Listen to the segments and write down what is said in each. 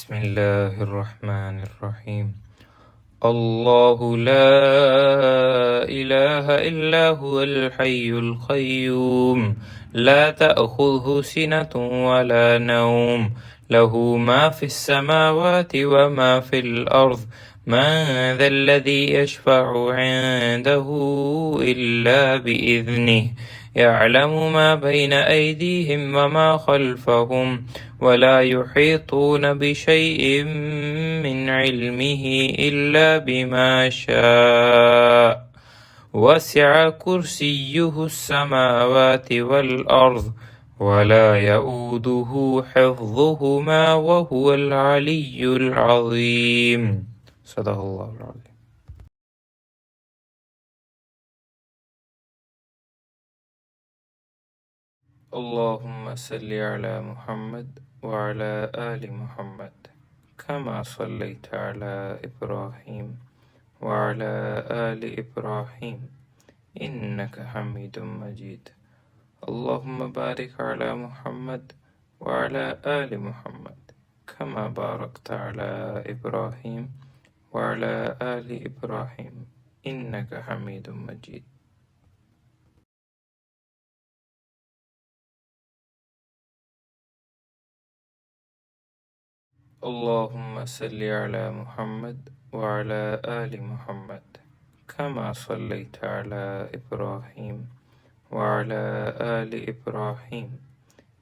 بسم الله الرحمن الرحيم. الله لا إله إلا هو الحي القيوم لا تأخذه سنة ولا نوم له ما في السماوات وما في الأرض من ذا الذي يشفع عنده إلا بإذنه يعلم ما بين أيديهم وما خلفهم ولا يحيطون بشيء من علمه إلا بما شاء وسع كرسيه السماوات والأرض ولا يؤوده حفظهما وهو العلي العظيم. صدق الله العظيم. اللهم صل على محمد وعلى آل محمد كما صليت على إبراهيم وعلى آل إبراهيم إنك حميد مجيد. اللهم بارك على محمد وعلى آل محمد كما باركت على إبراهيم وعلى آل إبراهيم إنك حميد مجيد. اللهم صل على محمد وعلى آل محمد كما صليت على إبراهيم وعلى آل إبراهيم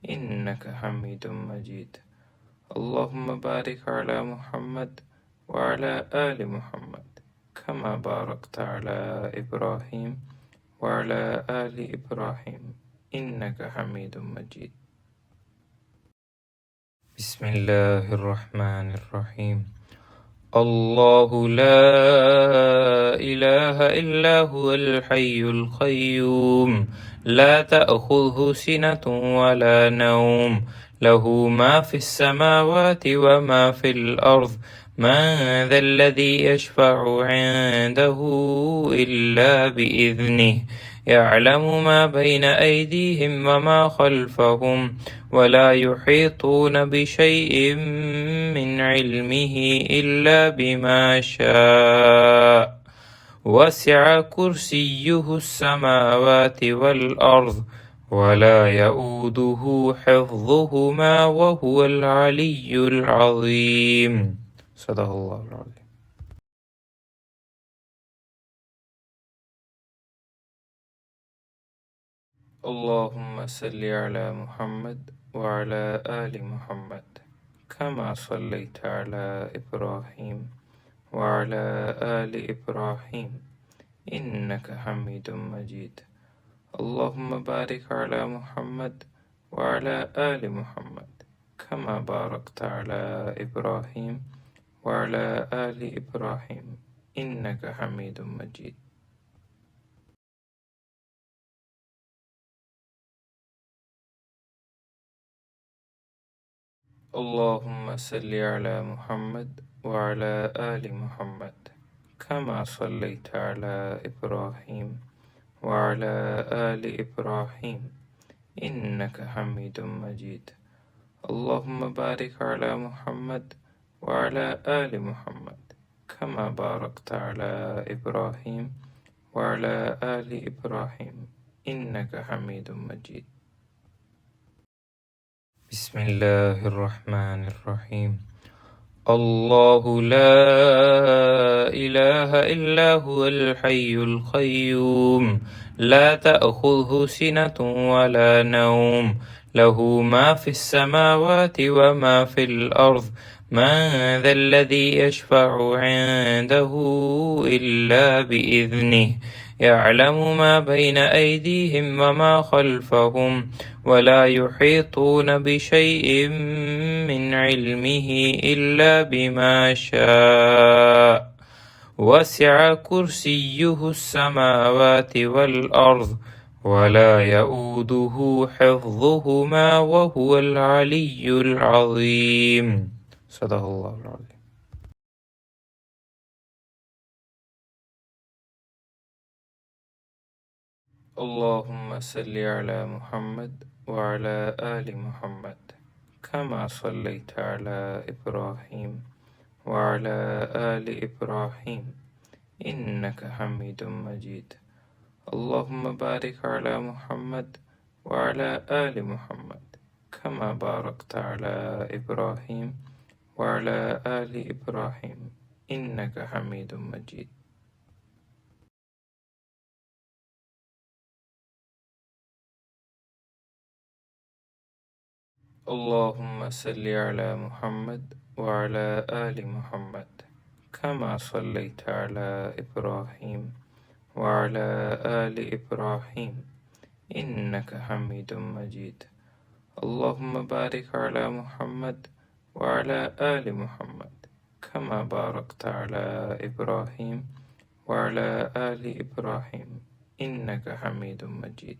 إنك حميد مجيد. اللهم بارك على محمد وعلى آل محمد كما باركت على إبراهيم وعلى آل إبراهيم إنك حميد مجيد. بسم الله الرحمن الرحيم. الله لا إله إلا هو الحي القيوم لا تأخذه سنة ولا نوم له ما في السماوات وما في الأرض من ذا الذي يشفع عنده إلا بإذنه يعلم ما بين أيديهم وما خلفهم ولا يحيطون بشيء من علمه إلا بما شاء وسع كرسيه السماوات والأرض ولا يؤوده حفظهما وهو العلي العظيم. صدق الله العظيم. اللهم صل على محمد وعلى آل محمد كما صليت على إبراهيم وعلى آل إبراهيم إنك حميد مجيد. اللهم بارك على محمد وعلى آل محمد كما باركت على إبراهيم وعلى آل إبراهيم إنك حميد مجيد. اللهم صل على محمد وعلى آل محمد كما صليت على إبراهيم وعلى آل إبراهيم إنك حميد مجيد. اللهم بارك على محمد وعلى آل محمد كما باركت على إبراهيم وعلى آل إبراهيم إنك حميد مجيد. بسم الله الرحمن الرحيم. الله لا إله إلا هو الحي القيوم لا تأخذه سنة ولا نوم له ما في السماوات وما في الأرض من ذا الذي يشفع عنده إلا بإذنه يعلم ما بين أيديهم وما خلفهم ولا يحيطون بشيء من علمه إلا بما شاء وسع كرسيه السماوات والأرض ولا يؤوده حفظهما وهو العلي العظيم. صدق الله العظيم. اللهم صل على محمد وعلى آل محمد كما صليت على إبراهيم وعلى آل إبراهيم إنك حميد مجيد اللهم بارك على محمد وعلى آل محمد كما باركت على إبراهيم وعلى آل إبراهيم إنك حميد مجيد اللهم بارك على محمد وعلى آل محمد كما باركت على إبراهيم وعلى آل إبراهيم إنك حميد مجيد اللهم بارك على محمد وعلى آل محمد كما باركت على إبراهيم وعلى آل إبراهيم إنك حميد مجيد. اللهم صل على محمد وعلى آل محمد كما صليت على إبراهيم وعلى آل إبراهيم إنك حميد مجيد. اللهم بارك على محمد وعلى آل محمد كما باركت على إبراهيم وعلى آل إبراهيم إنك حميد مجيد.